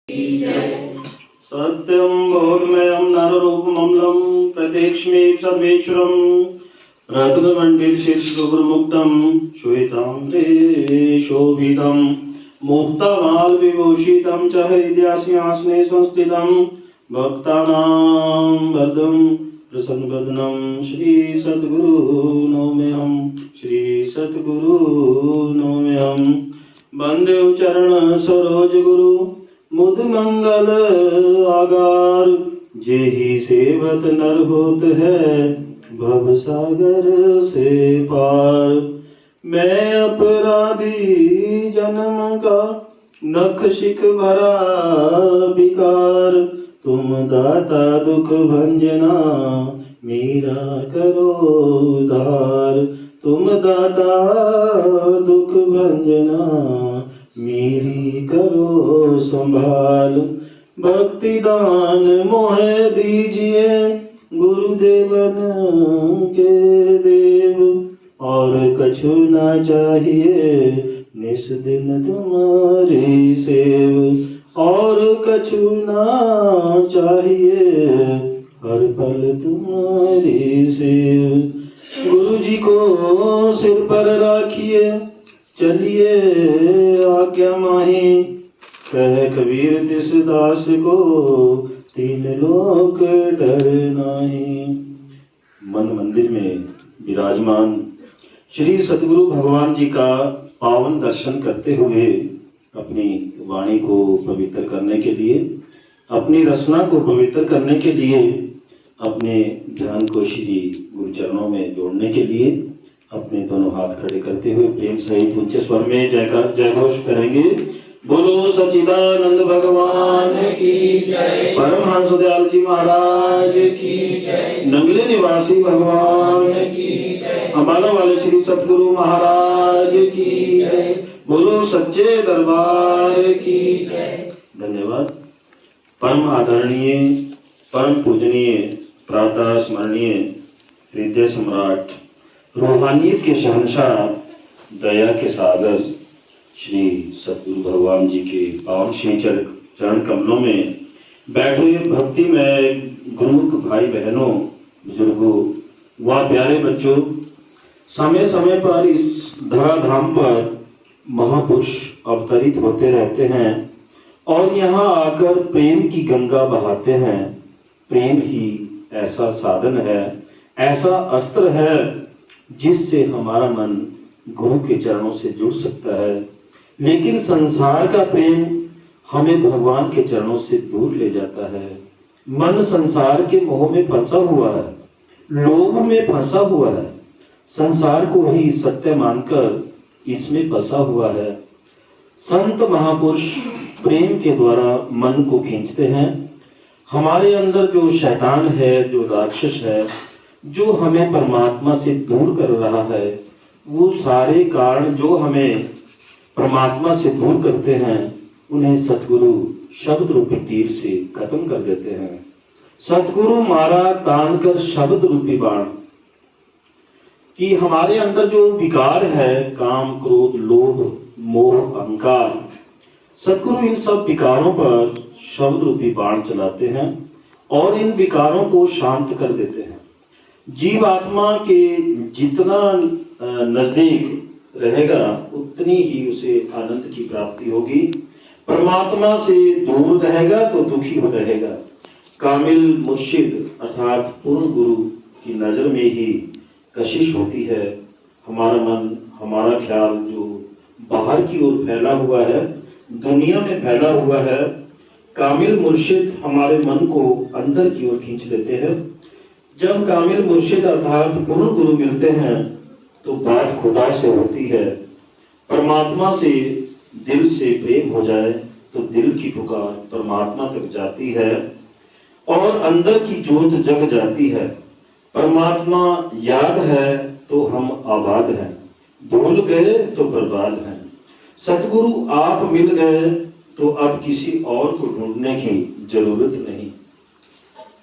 सत्यं बोधमयं नररूपममलं प्रत्यक्ष्मे सर्वेश्वरं रत्नमण्डितशिरश्रुगुरुमुक्तं श्वेताम्बरे शोभितं मुक्तमालविभूषितं च हृदयासने संस्थितं भक्तानां वरदं प्रसन्नवदनं श्री सद्गुरु नौम्यहं श्री सद्गुरु नौम्यहं वंदे चरण सरोज गुरु मुद मंगल आगार जेहि सेवत नर होत है भव सागर से पार। मैं अपराधी जन्म का नख शिख भरा विकार, तुम दाता दुख भंजना मेरा करो उद्धार। तुम दाता दुख भंजना मेरी करो संभाल। भक्ति दान मोहे दीजिए गुरुदेवन के देव, और कछु ना चाहिए निस दिन तुम्हारी सेव। और कछु ना चाहिए हर पल तुम्हारी सेव। गुरु जी को सिर पर राखिए चलिए आज्ञा माही, कह कबीर तिस दास को तीन लोक डर नाही। मन मंदिर में विराजमान श्री सतगुरु भगवान जी का पावन दर्शन करते हुए अपनी वाणी को पवित्र करने के लिए, अपनी रचना को पवित्र करने के लिए, अपने ध्यान को श्री गुरु चरणों में जोड़ने के लिए अपने दोनों हाथ खड़े करते हुए प्रेम सहित उच्च स्वर में जय घोष करेंगे। बोलो सच्चिदानंद भगवान की जय, परमहंस दयाल जी महाराज की जय, नंगले निवासी भगवान की जय, अम्बाला वाले श्री सतगुरु महाराज की जय। बोलो सच्चे दरबार की जय। धन्यवाद। परम आदरणीय, परम पूजनीय, प्रातः स्मरणीय, हृदय सम्राट, रूहानियत के शहंशाह, दया के सागर श्री सतगुरु भगवान जी के पावन श्री चरण कमलों में बैठे भक्ति में गुरुमुख भाई बहनों, बुजुर्गों व प्यारे बच्चों, समय समय पर इस धराधाम पर महापुरुष अवतरित होते रहते हैं और यहाँ आकर प्रेम की गंगा बहाते हैं। प्रेम ही ऐसा साधन है, ऐसा अस्त्र है जिससे हमारा मन गुरु के चरणों से जुड़ सकता है। लेकिन संसार का प्रेम हमें भगवान के चरणों से दूर ले जाता है। मन संसार के मोह में फंसा हुआ है, लोभ में फंसा हुआ है, संसार को ही सत्य मानकर इसमें फंसा हुआ है। संत महापुरुष प्रेम के द्वारा मन को खींचते हैं। हमारे अंदर जो शैतान है, जो राक्षस है, जो हमें परमात्मा से दूर कर रहा है, वो सारे कारण जो हमें परमात्मा से दूर करते हैं, उन्हें सतगुरु शब्द रूपी तीर से खत्म कर देते हैं। सतगुरु मारा तान कर शब्द रूपी बाण, कि हमारे अंदर जो विकार है, काम, क्रोध, लोभ, मोह, अहंकार, सतगुरु इन सब विकारों पर शब्द रूपी बाण चलाते हैं और इन विकारों को शांत कर देते हैं। जीव आत्मा के जितना नजदीक रहेगा उतनी ही उसे आनंद की प्राप्ति होगी। परमात्मा से दूर रहेगा तो दुखी हो रहेगा। कामिल मुर्शिद अर्थात पूर्ण गुरु की नजर में ही कशिश होती है। हमारा मन, हमारा ख्याल जो बाहर की ओर फैला हुआ है, दुनिया में फैला हुआ है, कामिल मुर्शिद हमारे मन को अंदर की ओर खींच लेते हैं। जब कामिल मुर्शिद अर्थात पूर्ण गुरु मिलते हैं तो बात खुदा से होती है। परमात्मा से दिल से प्रेम हो जाए तो दिल की पुकार परमात्मा तक जाती है और अंदर की जोत जग जाती है। परमात्मा याद है तो हम आबाद हैं, भूल गए तो बर्बाद हैं। सतगुरु आप मिल गए तो अब किसी और को ढूंढने की जरूरत नहीं।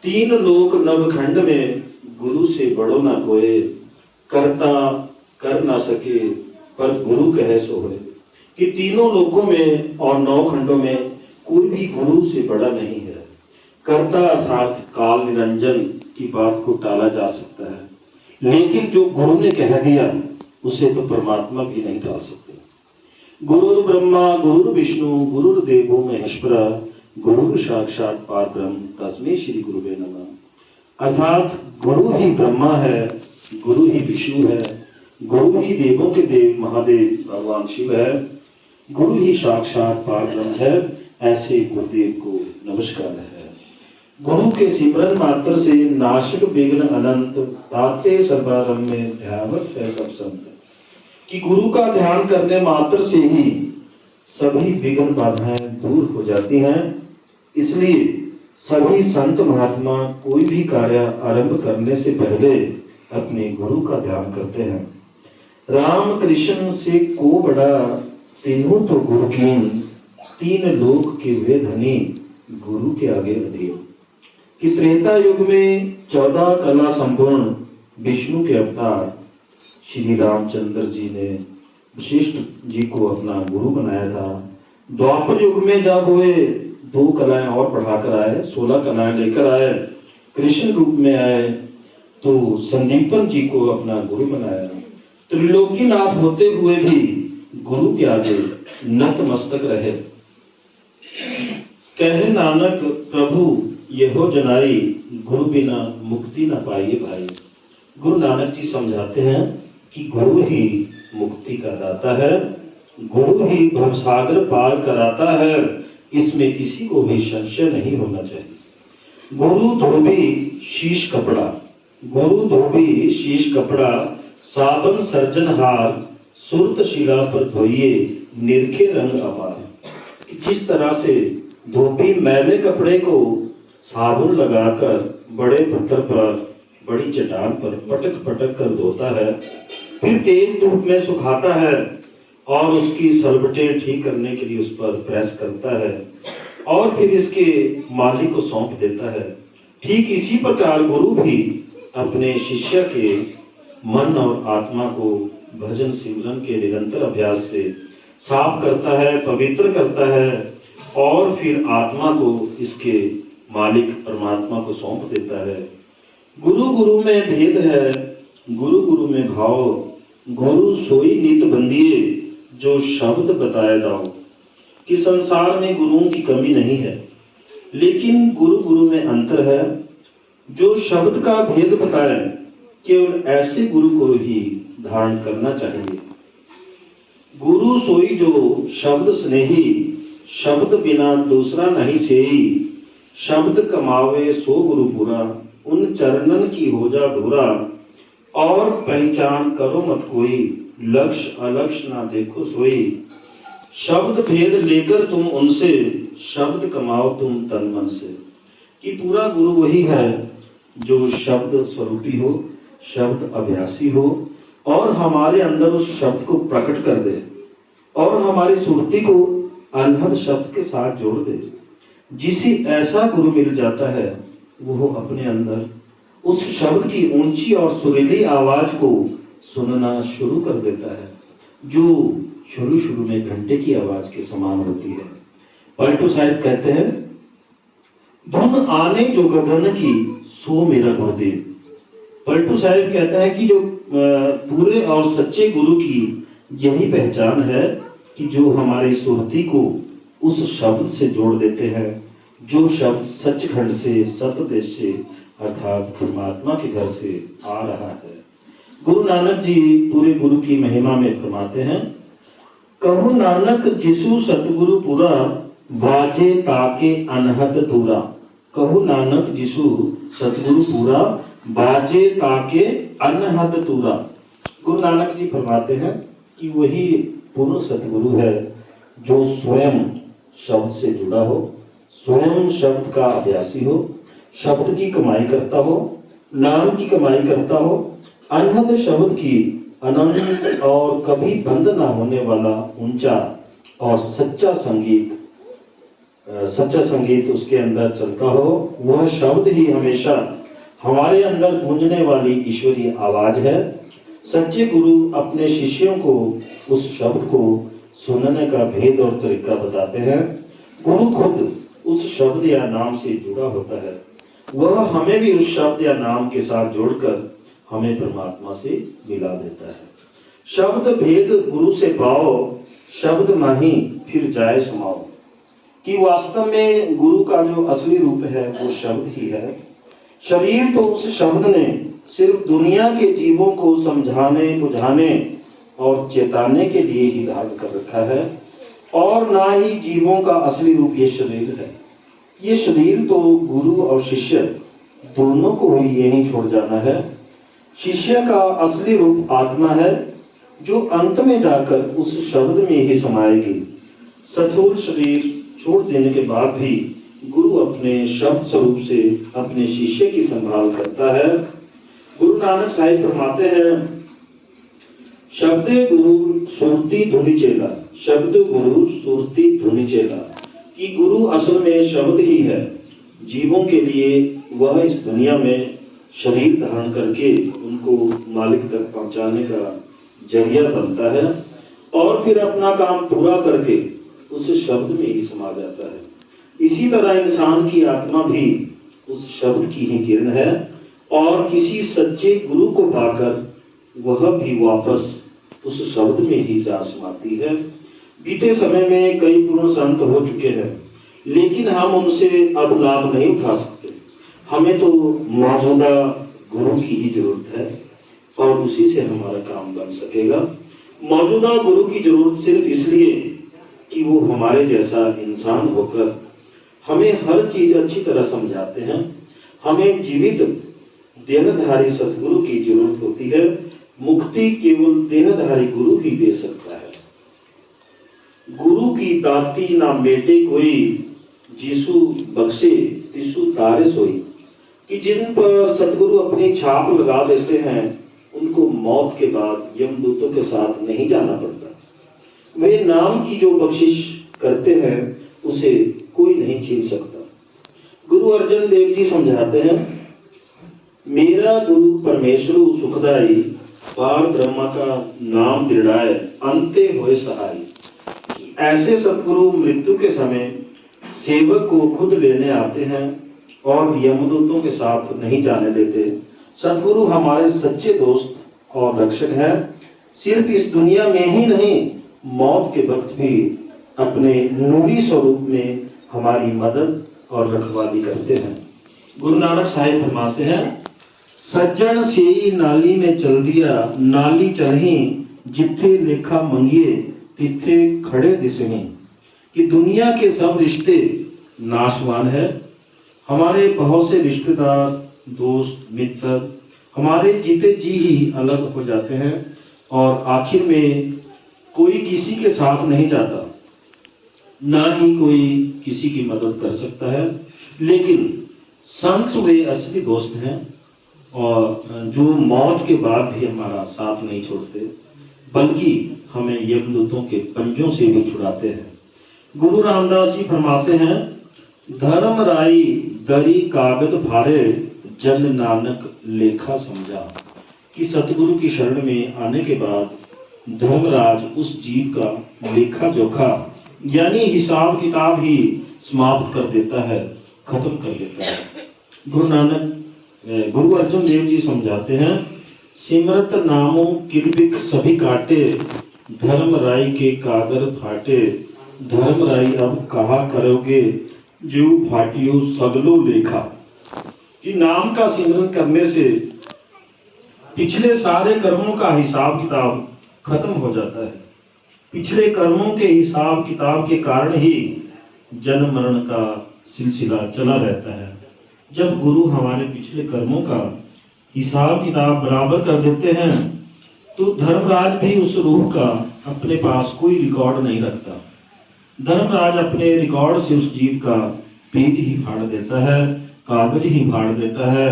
तीन लोक नवखंड में गुरु से बड़ो ना कोई, करता कर ना सके पर गुरु कहे सो होए। कि तीनों लोकों में और 9 खंडों में कोई भी गुरु से बड़ा नहीं है। कर्ता अर्थात काल निरंजन की बात को टाला जा सकता है, लेकिन जो गुरु ने कह दिया उसे तो परमात्मा भी नहीं टाल सकते। गुरुर् ब्रह्मा गुरुर् विष्णु गुरुर्देवो महेश्वरा गुरुर् साक्षात परब्रह्म तस्मै श्री गुरुवे नमः। अर्थात गुरु ही ब्रह्मा है, गुरु ही विष्णु है, गुरु ही देवों के देव महादेव भगवान शिव है, गुरु ही साक्षात परब्रह्म है। ऐसे गुरुदेव को नमस्कार है। गुरु के सिमरन मात्र से नाशक विघ्न अनंत ताते सर्वारंभ में ध्यावत है सब संत। कि गुरु का ध्यान करने मात्र से ही सभी विघ्न बाधाएं दूर हो जाती हैं। इसलिए सभी संत महात्मा कोई भी कार्य आरंभ करने से पहले अपने गुरु का ध्यान करते हैं। राम कृष्ण से को बड़ा तीनों तो गुरु कीन, तीन लोक के वे धनी गुरु के आगे अधीन। कि त्रेता युग में 14 कला संपूर्ण विष्णु के अवतार श्री रामचंद्र जी ने वशिष्ठ जी को अपना गुरु बनाया था। द्वापर युग में जब वे 2 कलाएं और बढ़ाकर आए, 16 कलाएं लेकर आए, कृष्ण रूप में आए, तो संदीपन जी को अपना गुरु बनाया। त्रिलोकीनाथ होते हुए भी गुरु के आगे नतमस्तक रहे। कहे नानक प्रभु यहो जनाई गुरु बिना मुक्ति न पाइए भाई। गुरु नानक जी समझाते हैं कि गुरु ही मुक्ति का दाता है, गुरु ही भवसागर पार कराता है, इसमें किसी को भी संशय नहीं होना चाहिए। गुरु धोबी शीश कपड़ा, गुरु धोबी शीश कपड़ा, साबन सर्जनहार, सुरत शिला पर धोइए निरखे रंग अपार। जिस तरह से धोबी मैले कपड़े को साबुन लगाकर बड़े पत्थर पर, बड़ी चट्टान पर पटक पटक कर धोता है, फिर तेज धूप में सुखाता है और उसकी सलबटें ठीक करने के लिए उस पर प्रेस करता है और फिर इसके मालिक को सौंप देता है, ठीक इसी प्रकार गुरु भी अपने शिष्य के मन और आत्मा को भजन सिमरन के निरंतर अभ्यास से साफ करता है, पवित्र करता है और फिर आत्मा को इसके मालिक परमात्मा को सौंप देता है। गुरु गुरु में भेद है, गुरु गुरु में भाव, गुरु सोई नित बंदिए जो शब्द बताए दाओ। कि संसार में गुरुओं की कमी नहीं है, लेकिन गुरु गुरु में अंतर है। जो शब्द का भेद बताए केवल ऐसे गुरु को ही धारण करना चाहिए। गुरु सोई जो शब्द स्नेही, शब्द बिना दूसरा नहीं सेई, शब्द कमावे सो गुरु पूरा, उन चरणन की हो जा धूरा। और पहचान करो मत कोई, लक्ष्य अलक्ष्य ना देखो सोई। शब्द भेद लेकर तुम उनसे, शब्द कमाओ तुम तन मन से। कि पूरा गुरु वही है जो शब्द स्वरूपी हो, शब्द अभ्यासी हो और हमारे अंदर उस शब्द को प्रकट कर दे और हमारी सुरती को अनहद शब्द के साथ जोड़ दे। जिसे ऐसा गुरु मिल जाता है वो अपने अंदर उस शब्द की ऊंची और सुरीली आवाज को सुनना शुरू कर देता है, जो शुरू शुरू में घंटे की आवाज के समान होती है। पलटू साहिब कहते हैं, धुन आने जो गगन की सो मेरा गुरुदेव। पलटू साहिब कहते हैं कि जो पूरे और सच्चे गुरु की यही पहचान है कि जो हमारी सुरती को उस शब्द से जोड़ देते हैं, जो शब्द सचखंड से, सतदेश से अर्थात परमात्मा के घर से आ रहा है। गुरु नानक जी पूरे गुरु की महिमा में फरमाते हैं, कहु नानक जिसु सतगुरु पुरा, बाजे ताके अनहद दूरा। कहु नानक जिसु सतगुरु पूरा, बाजे ताके अनहद दूरा। गुरु नानक जी फरमाते हैं कि वही पूर्ण सतगुरु है जो स्वयं शब्द से जुड़ा हो, स्वयं शब्द का अभ्यासी हो, शब्द की कमाई करता हो, नाम की कमाई करता हो, अनहद शब्द की अनंत और कभी बंद ना होने वाला ऊंचा और सच्चा संगीत उसके अंदर चलता हो। वह शब्द ही हमेशा हमारे अंदर गूंजने वाली ईश्वरीय आवाज है। सच्चे गुरु अपने शिष्यों को उस शब्द को सुनने का भेद और तरीका बताते हैं। गुरु खुद उस शब्द या नाम से जुड़ा होता है, वह हमें भी उस शब्द या नाम के साथ जोड़कर हमें परमात्मा से मिला देता है। शब्द भेद गुरु से पाओ, शब्द माही फिर जाए समाओ। कि वास्तव में गुरु का जो असली रूप है वो शब्द ही है। शरीर तो उस शब्द ने सिर्फ दुनिया के जीवों को समझाने, बुझाने और चेताने के लिए ही धारण कर रखा है, और ना ही जीवों का असली रूप ये शरीर है। ये शरीर तो गुरु और शिष्य दोनों को ही यहीं छोड़ जाना है। शिष्य का असली रूप आत्मा है, जो अंत में जाकर उस शब्द में ही समाएगी। स्थूल शरीर छोड़ देने के बाद भी गुरु अपने शब्द स्वरूप से अपने शिष्य की संभाल करता है। गुरु नानक साहिब फरमाते हैं, शब्दे गुरु सुरती धुनि चेला, शब्द गुरु सुरती धुनि चेला। कि गुरु असल में शब्द ही है। जीवों के लिए वह इस दुनिया में शरीर धारण करके उनको मालिक तक पहुंचाने का जरिया बनता है, और फिर अपना काम पूरा करके उस शब्द में ही समा जाता है। इसी तरह इंसान की आत्मा भी उस शब्द की ही किरण है, और किसी सच्चे गुरु को पाकर वह भी वापस उस शब्द में ही जा समाती है। बीते समय में कई पूर्ण संत हो चुके हैं, लेकिन हम उनसे अब लाभ नहीं उठा सकते। हमें तो मौजूदा गुरु की ही जरूरत है, और उसी से हमारा काम बन सकेगा। मौजूदा गुरु की जरूरत सिर्फ इसलिए कि वो हमारे जैसा इंसान होकर हमें हर चीज अच्छी तरह समझाते हैं। हमें जीवित देहधारी सतगुरु की जरूरत होती है। मुक्ति केवल देहधारी गुरु ही दे सकता है। गुरु की दाती ना बेटे कोई, जिसु बख्शे तिसु तारे सोई। कि जिन पर सतगुरु अपनी छाप लगा देते हैं, उनको मौत के बाद यमदूतों के साथ नहीं जाना पड़ता। वे नाम की जो बख्शिश करते हैं, उसे कोई नहीं छीन सकता। गुरु अर्जन देव जी समझाते हैं, मेरा गुरु परमेश्वरु सुखदाई, पार ब्रह्मा का नाम दृढ़ाए, अंते होए सहाय। ऐसे सतगुरु मृत्यु के समय सेवक को खुद लेने आते हैं और यमदूतों के साथ नहीं जाने देते। सतगुरु हमारे सच्चे दोस्त और रक्षक हैं। सिर्फ इस दुनिया में ही नहीं, मौत के वक्त भी अपने नूरी स्वरूप में हमारी मदद और रखवाली करते हैं। गुरु नानक साहिब फरमाते हैं, सज्जन सेई नाली में चल दिया, नाली चलही जिथे लेखा मंगिए, तिथे खड़े दिसही। कि दुनिया के सब रिश्ते नाशवान है। हमारे बहुत से रिश्तेदार, दोस्त, मित्र हमारे जीते जी ही अलग हो जाते हैं, और आखिर में कोई किसी के साथ नहीं जाता, ना ही कोई किसी की मदद कर सकता है। लेकिन संत वे असली दोस्त हैं, और जो मौत के बाद भी हमारा साथ नहीं छोड़ते, बल्कि हमें यमदूतों के पंजों से भी छुड़ाते हैं। गुरु रामदास जी फरमाते हैं, धर्म राई दरी कागज भारे, जन नानक लेखा समझा। कि सतगुरु की शरण में आने के बाद धर्मराज उस जीव का लेखा जोखा यानी हिसाब किताब ही समाप्त कर देता है, खत्म कर देता है। गुरु अर्जुन देव जी समझाते हैं, सिमरत नामों किरबिक सभी काटे, धर्म राई के कागर फाटे। धर्म राई अब कहा करोगे, जो फाटियो सगलो लेखा। कि नाम का सिमरन करने से पिछले सारे कर्मों का हिसाब किताब खत्म हो जाता है। पिछले कर्मों के हिसाब किताब के कारण ही जन्म मरण का सिलसिला चला रहता है। जब गुरु हमारे पिछले कर्मों का हिसाब किताब बराबर कर देते हैं, तो धर्मराज भी उस रूह का अपने पास कोई रिकॉर्ड नहीं रखता। धर्मराज अपने रिकॉर्ड से उस जीव का पेज ही फाड़ देता है, कागज ही फाड़ देता है।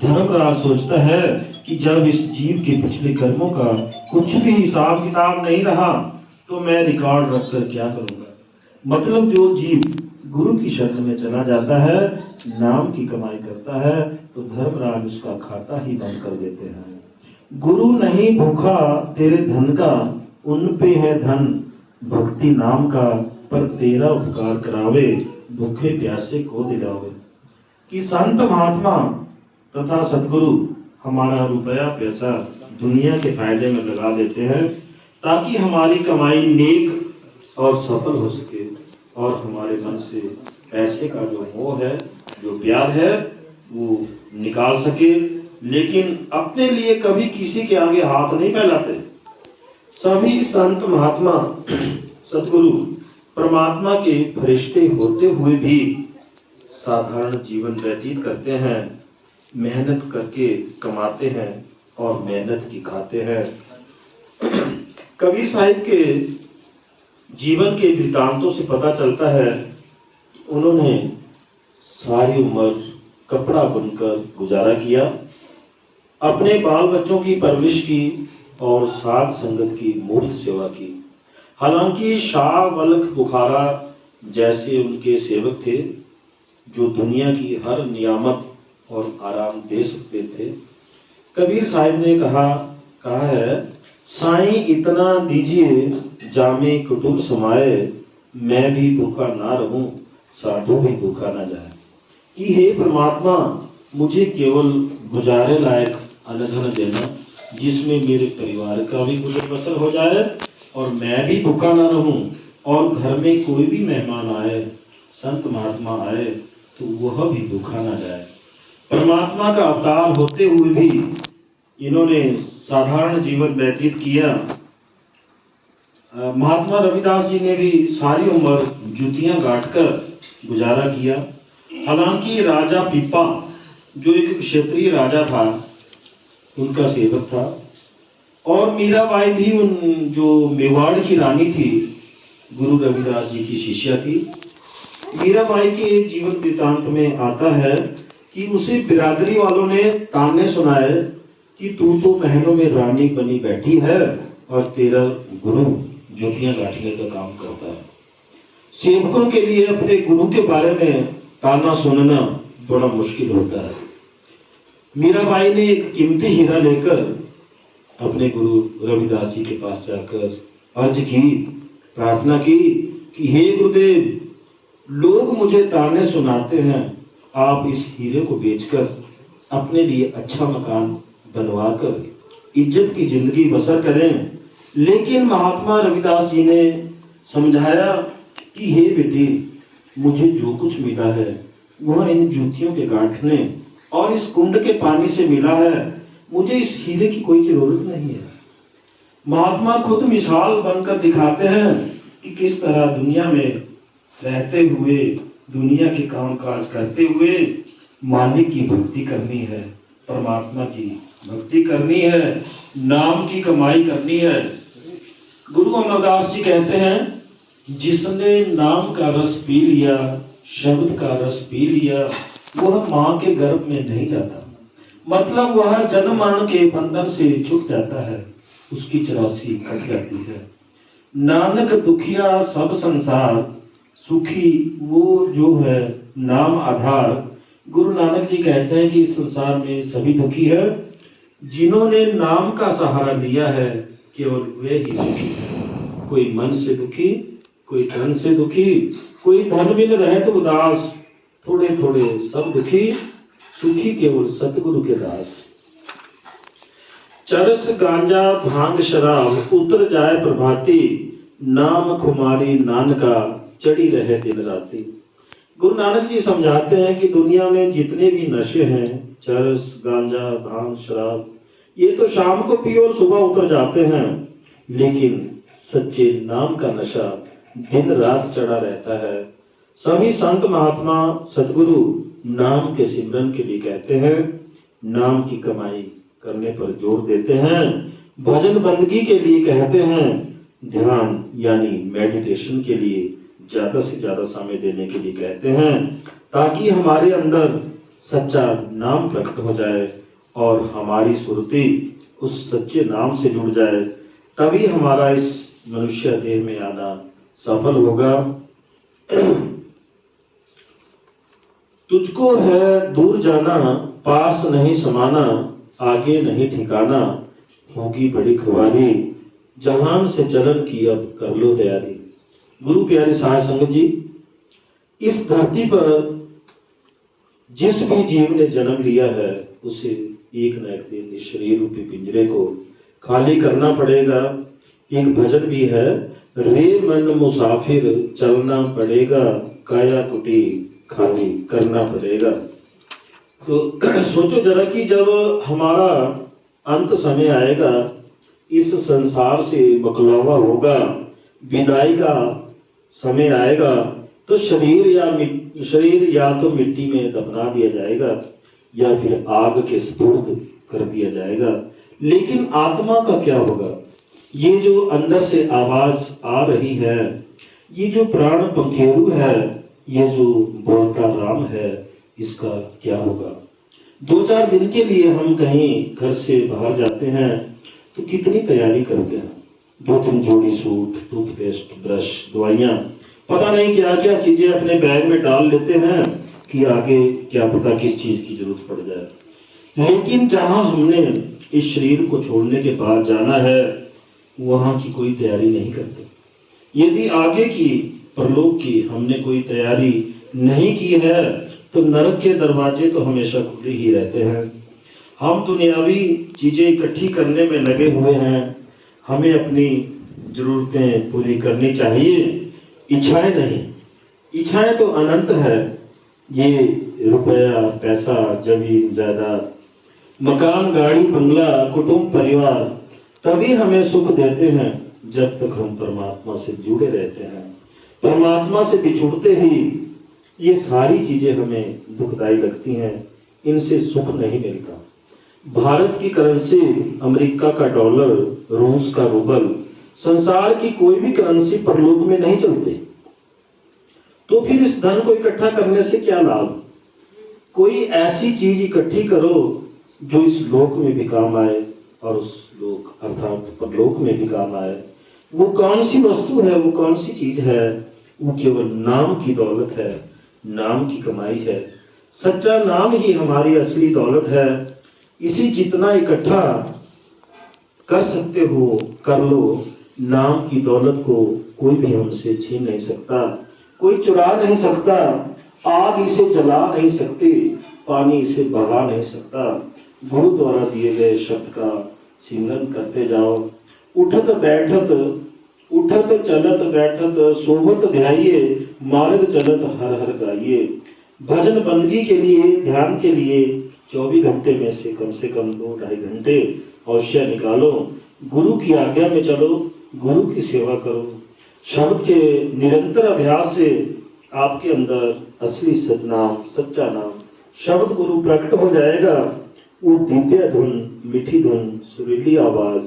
धर्मराज सोचता है कि जब इस जीव के पिछले कर्मों का कुछ भी हिसाब किताब नहीं रहा, तो मैं रिकॉर्ड रखकर क्या करूंगा। मतलब जो जीव गुरु की शरण में चला जाता है, नाम की कमाई करता है, तो धर्मराज उसका खाता ही बंद कर देते हैं। गुरु नहीं भूखा तेरे धन का, उन पे है धन भक्ति नाम का। पर तेरा उपकार करावे, भूखे प्यासे को दिलावे। कि संत महात्मा तथा सदगुरु हमारा रुपया पैसा दुनिया के फायदे में लगा देते हैं ताकि हमारी कमाई नेक और सफल हो सके और हमारे मन से पैसे का जो मोह है, जो प्यार है, वो निकाल सके, लेकिन अपने लिए कभी किसी के आगे हाथ नहीं फैलाते। सभी संत महात्मा सदगुरु परमात्मा के फरिश्ते होते हुए भी साधारण जीवन व्यतीत करते हैं, मेहनत करके कमाते हैं और मेहनत की खाते हैं। कबीर साहिब के जीवन के वृत्तांतों से पता चलता है उन्होंने सारी उम्र कपड़ा बुनकर गुजारा किया, अपने बाल बच्चों की परवरिश की और साध संगत की मुफ्त सेवा की। हालांकि शाह वल्लभ बुखारा जैसे उनके सेवक थे जो दुनिया की हर नियामत और आराम दे सकते थे। कबीर साहिब ने कहा है, साईं इतना दीजिए जामे कुटुंब समाए, मैं भी भूखा ना रहूं साधु भी भूखा ना जाए। कि हे परमात्मा, मुझे केवल गुजारे लायक अन्न देना जिसमें मेरे परिवार का भी गुजर बसर हो जाए और मैं भी भूखा ना रहूं, और घर में कोई भी मेहमान आए, संत महात्मा आए तो वह भी भूखा ना जाए। परमात्मा का अवतार होते हुए भी इन्होंने साधारण जीवन व्यतीत किया। महात्मा रविदास जी ने भी सारी उम्र जूतियां गांठकर गुजारा किया। हालांकि राजा पीपा जो एक क्षेत्रीय राजा था उनका सेवक था, और मीराबाई भी उन जो मेवाड़ की रानी थी गुरु रविदास जी की शिष्या थी। मीराबाई के जीवन वृत्तांत में आता है कि उसे बिरादरी वालों ने ताने सुनाए कि तू तो महलों में रानी बनी बैठी है और तेरा गुरु ज्योतियां गांठने का काम करता है। सेवकों के लिए अपने गुरु के बारे में ताना सुनना बड़ा मुश्किल होता है। मीराबाई ने एक कीमती हीरा लेकर अपने गुरु रविदास जी के पास जाकर अर्ज की, प्रार्थना की कि हे गुरुदेव, लोग मुझे ताने सुनाते हैं, आप इस हीरे को बेचकर अपने लिए अच्छा मकान बनवाकर इज्जत की जिंदगी बसर करें। लेकिन महात्मा रविदास जी ने समझाया कि हे बेटी, मुझे जो कुछ मिला है वह इन जूतियों के गांठने और इस कुंड के पानी से मिला है, मुझे इस हीरे की कोई जरूरत नहीं है। महात्मा खुद मिसाल बनकर दिखाते हैं कि किस तरह दुनिया में रहते हुए, दुनिया के काम काज करते हुए मालिक की भक्ति करनी है, परमात्मा की भक्ति करनी है, नाम की कमाई करनी है। गुरु अमरदास जी कहते हैं, जिसने नाम का रस पी लिया, शब्द का रस पी लिया, वह माँ के गर्भ में नहीं जाता। मतलब वह जन्म मरण के बंधन से छूट जाता है, उसकी 84 कट जाती है। नानक दुखिया सब संसार, सुखी वो जो है नाम आधार। गुरु नानक जी कहते हैं कि इस संसार में सभी दुखी है, जिन्होंने नाम का सहारा लिया है केवल वे ही सुखी है। कोई मन से दुखी, कोई धन से दुखी, कोई धन बिन रहे तो उदास, थोड़े थोड़े सब दुखी, सुखी केवल सतगुरु के दास। चरस गांजा भांग शराब उतर जाए प्रभाती, नाम खुमारी नानका चढ़ी रहे दिन राती। गुरु नानक जी समझाते हैं कि दुनिया में जितने भी नशे हैं, चरस गांजा भांग शराब, ये तो शाम को पियो और सुबह उतर जाते हैं, लेकिन सच्चे नाम का नशा दिन रात चढ़ा रहता है। सभी संत महात्मा सतगुरु नाम के सिमरन के लिए कहते हैं, नाम की कमाई करने पर जोर देते हैं, भजन बंदगी के लिए कहते हैं, ध्यान यानी मेडिटेशन के लिए ज्यादा से ज्यादा समय देने के लिए कहते हैं, ताकि हमारे अंदर सच्चा नाम प्रकट हो जाए और हमारी सुरती उस सच्चे नाम से जुड़ जाए, तभी हमारा इस मनुष्य देह में आना सफल होगा। तुझको है दूर जाना, पास नहीं समाना, आगे नहीं ठिकाना, होगी बड़ी खुबारी, जहान से चलन की अब कर लो तैयारी। गुरु प्यारे साध संगत जी, इस धरती पर जिस भी जीव ने जन्म लिया है उसे एक न एक दिन इस शरीर रूपी पिंजरे को खाली करना पड़ेगा। एक भजन भी है, रे मन मुसाफिर चलना पड़ेगा, काया कुटी खाली करना पड़ेगा। तो सोचो जरा कि जब हमारा अंत समय आएगा, इस संसार से बकलावा होगा, विदाई का समय आएगा, तो शरीर या तो मिट्टी में दफना दिया जाएगा या फिर आग के सुपुर्द कर दिया जाएगा। लेकिन आत्मा का क्या होगा? ये जो अंदर से आवाज आ रही है, ये जो प्राण पंखेरु है, ये जो बोलता राम है, इसका क्या होगा? 2-4 दिन के लिए हम कहीं घर से बाहर जाते हैं तो कितनी तैयारी करते हैं, 2-3 जोड़ी सूट, टूथपेस्ट, ब्रश, दवाइयाँ, पता नहीं क्या क्या चीजें अपने बैग में डाल लेते हैं कि आगे क्या पता किस चीज की जरूरत पड़ जाए। लेकिन जहां हमने इस शरीर को छोड़ने के बाद जाना है, वहां की कोई तैयारी नहीं करते। यदि आगे की परलोक की हमने कोई तैयारी नहीं की है तो नरक के दरवाजे तो हमेशा खुले ही रहते हैं। हम दुनियावी चीजें इकट्ठी करने में लगे हुए हैं, हमें अपनी जरूरतें पूरी करनी चाहिए, इच्छाएं नहीं। इच्छाएं तो अनंत है, ये रुपया, पैसा, जमीन, जायदाद, मकान, गाड़ी, बंगला, कुटुंब, परिवार तभी हमें सुख देते हैं जब तक हम परमात्मा से जुड़े रहते हैं। परमात्मा से बिछुड़ते ही ये सारी चीजें हमें दुखदाई लगती हैं, इनसे सुख नहीं मिलता। भारत की करेंसी, अमेरिका का डॉलर, रूस का रूबल, संसार की कोई भी करेंसी परलोक में नहीं चलती। तो फिर इस धन को इकट्ठा करने से क्या लाभ? कोई ऐसी चीज इकट्ठी करो जो इस लोक में भी काम आए और उस लोक अर्थात परलोक में भी काम आए। वो कौन सी वस्तु है, वो कौन सी चीज है? वो केवल नाम की दौलत है, नाम की कमाई है। सच्चा नाम ही हमारी असली दौलत है। इसी जितना इकट्ठा कर सकते हो कर लो। नाम की दौलत को कोई भी हमसे छीन नहीं सकता, कोई चुरा नहीं सकता, आग इसे जला नहीं सकती, पानी इसे बहा नहीं सकता। गुरु द्वारा दिए गए शब्द का सिमरन करते जाओ। उठत चलत बैठत सोबत ध्याइए, मार्ग चलत हर हर गाइए। भजन बंदगी के लिए, ध्यान के लिए 24 घंटे में से कम 2-2.5 घंटे अवश्य निकालो। गुरु की आज्ञा में चलो, गुरु की सेवा करो। शब्द के निरंतर अभ्यास से आपके अंदर असली सदनाम, सच्चा नाम, शब्द गुरु प्रकट हो जाएगा। वो दिव्य धुन, मीठी धुन, सुरीली आवाज,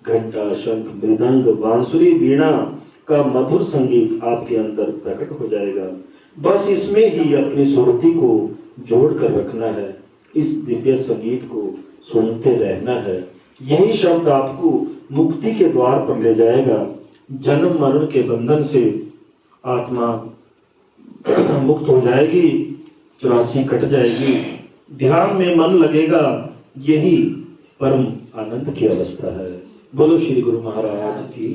घंटा, शंख, मृदंग, बांसुरी, वीणा का मधुर संगीत आपके अंदर प्रकट हो जाएगा। बस इसमें ही अपनी सुरती को जोड़ कर रखना है, इस दिव्य संगीत को सुनते रहना है। यही शब्द आपको मुक्ति के द्वार पर ले जाएगा। जन्म मरण के बंधन से आत्मा मुक्त हो जाएगी, 84 कट जाएगी, ध्यान में मन लगेगा। यही परम आनंद की अवस्था है। बोलो श्री गुरु महाराज की।